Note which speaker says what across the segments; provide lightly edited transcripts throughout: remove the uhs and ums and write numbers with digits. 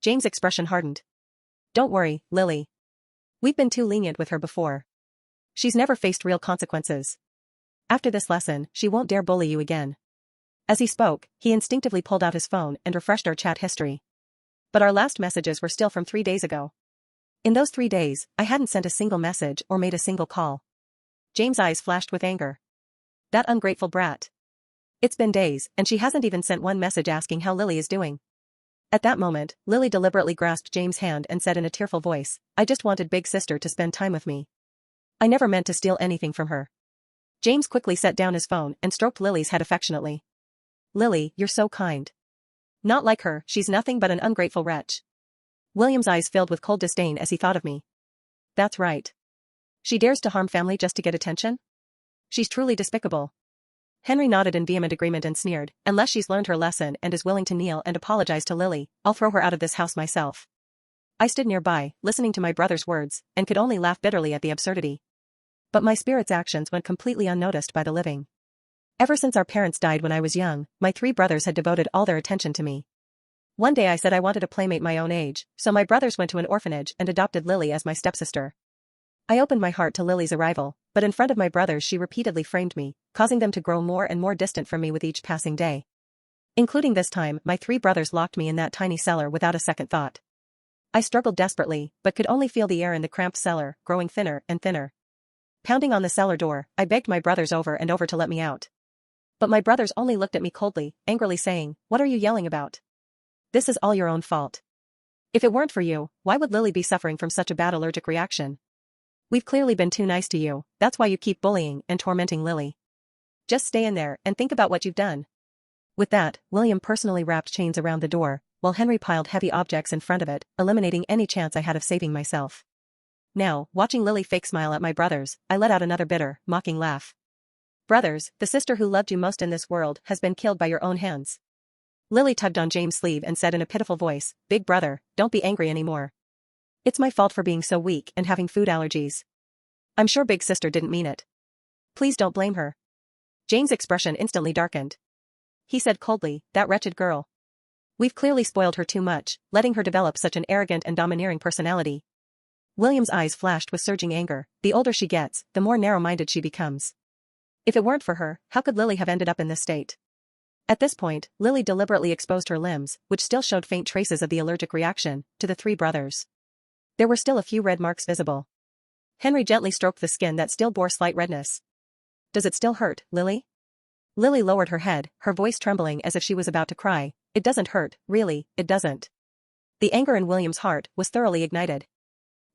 Speaker 1: James' expression hardened. Don't worry, Lily. We've been too lenient with her before. She's never faced real consequences. After this lesson, she won't dare bully you again. As he spoke, he instinctively pulled out his phone and refreshed our chat history. But our last messages were still from 3 days ago. In those 3 days, I hadn't sent a single message or made a single call. James' eyes flashed with anger. That ungrateful brat. It's been days, and she hasn't even sent one message asking how Lily is doing. At that moment, Lily deliberately grasped James' hand and said in a tearful voice, I just wanted Big Sister to spend time with me. I never meant to steal anything from her. James quickly set down his phone and stroked Lily's head affectionately. Lily, you're so kind. Not like her, she's nothing but an ungrateful wretch. William's eyes filled with cold disdain as he thought of me. That's right. She dares to harm family just to get attention? She's truly despicable. Henry nodded in vehement agreement and sneered, unless she's learned her lesson and is willing to kneel and apologize to Lily, I'll throw her out of this house myself. I stood nearby, listening to my brother's words, and could only laugh bitterly at the absurdity. But my spirit's actions went completely unnoticed by the living. Ever since our parents died when I was young, my 3 brothers had devoted all their attention to me. One day I said I wanted a playmate my own age, so my brothers went to an orphanage and adopted Lily as my stepsister. I opened my heart to Lily's arrival, but in front of my brothers she repeatedly framed me, causing them to grow more and more distant from me with each passing day. Including this time, my 3 brothers locked me in that tiny cellar without a second thought. I struggled desperately, but could only feel the air in the cramped cellar, growing thinner and thinner. Pounding on the cellar door, I begged my brothers over and over to let me out. But my brothers only looked at me coldly, angrily saying, What are you yelling about? This is all your own fault. If it weren't for you, why would Lily be suffering from such a bad allergic reaction? We've clearly been too nice to you, that's why you keep bullying and tormenting Lily. Just stay in there and think about what you've done. With that, William personally wrapped chains around the door, while Henry piled heavy objects in front of it, eliminating any chance I had of saving myself. Now, watching Lily fake smile at my brothers, I let out another bitter, mocking laugh. Brothers, the sister who loved you most in this world has been killed by your own hands. Lily tugged on James' sleeve and said in a pitiful voice, Big brother, don't be angry anymore. It's my fault for being so weak and having food allergies. I'm sure Big Sister didn't mean it. Please don't blame her. James' expression instantly darkened. He said coldly, That wretched girl. We've clearly spoiled her too much, letting her develop such an arrogant and domineering personality. William's eyes flashed with surging anger. The older she gets, the more narrow-minded she becomes. If it weren't for her, how could Lily have ended up in this state? At this point, Lily deliberately exposed her limbs, which still showed faint traces of the allergic reaction, to the 3 brothers. There were still a few red marks visible. Henry gently stroked the skin that still bore slight redness. Does it still hurt, Lily? Lily lowered her head, her voice trembling as if she was about to cry. It doesn't hurt, really, it doesn't. The anger in William's heart was thoroughly ignited.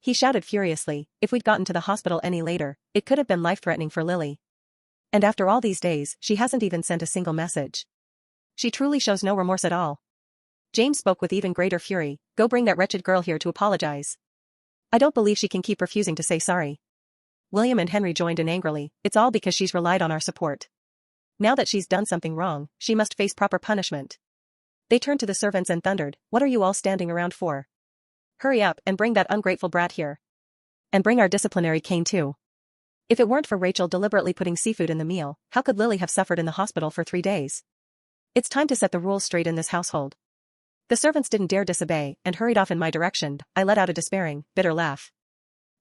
Speaker 1: He shouted furiously, if we'd gotten to the hospital any later, it could have been life-threatening for Lily. And after all these days, she hasn't even sent a single message. She truly shows no remorse at all. James spoke with even greater fury, Go bring that wretched girl here to apologize. I don't believe she can keep refusing to say sorry. William and Henry joined in angrily, It's all because she's relied on our support. Now that she's done something wrong, she must face proper punishment. They turned to the servants and thundered, What are you all standing around for? Hurry up and bring that ungrateful brat here. And bring our disciplinary cane too. If it weren't for Rachel deliberately putting seafood in the meal, how could Lily have suffered in the hospital for 3 days? It's time to set the rules straight in this household. The servants didn't dare disobey and hurried off in my direction. I let out a despairing, bitter laugh.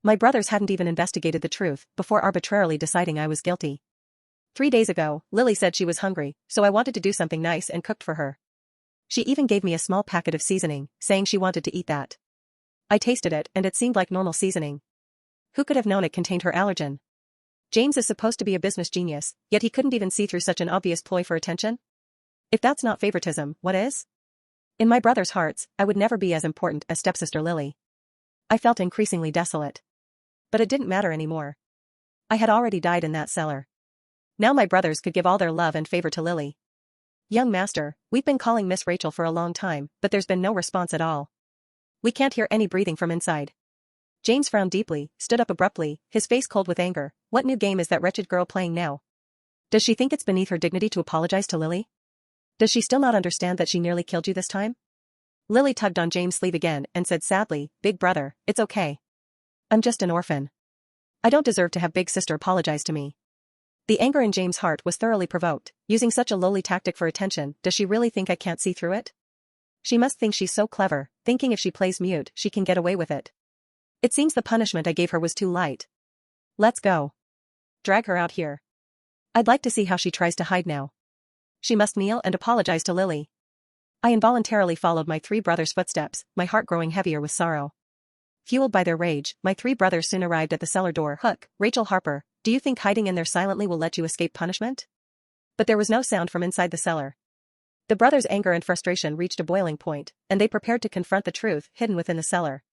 Speaker 1: My brothers hadn't even investigated the truth before arbitrarily deciding I was guilty. 3 days ago, Lily said she was hungry, so I wanted to do something nice and cooked for her. She even gave me a small packet of seasoning, saying she wanted to eat that. I tasted it and it seemed like normal seasoning. Who could have known it contained her allergen? James is supposed to be a business genius, yet he couldn't even see through such an obvious ploy for attention? If that's not favoritism, what is? In my brothers' hearts, I would never be as important as stepsister Lily. I felt increasingly desolate. But it didn't matter anymore. I had already died in that cellar. Now my brothers could give all their love and favor to Lily. Young master, we've been calling Miss Rachel for a long time, but there's been no response at all. We can't hear any breathing from inside. James frowned deeply, stood up abruptly, his face cold with anger. What new game is that wretched girl playing now? Does she think it's beneath her dignity to apologize to Lily? Does she still not understand that she nearly killed you this time? Lily tugged on James' sleeve again and said sadly, Big brother, it's okay. I'm just an orphan. I don't deserve to have Big Sister apologize to me. The anger in James' heart was thoroughly provoked. Using such a lowly tactic for attention, does she really think I can't see through it? She must think she's so clever, thinking if she plays mute, she can get away with it. It seems the punishment I gave her was too light. Let's go. Drag her out here. I'd like to see how she tries to hide now. She must kneel and apologize to Lily. I involuntarily followed my three brothers' footsteps, my heart growing heavier with sorrow. Fueled by their rage, my three brothers soon arrived at the cellar door. Hook, Rachel, Harper, do you think hiding in there silently will let you escape punishment? But there was no sound from inside the cellar. The brothers' anger and frustration reached a boiling point, and they prepared to confront the truth hidden within the cellar.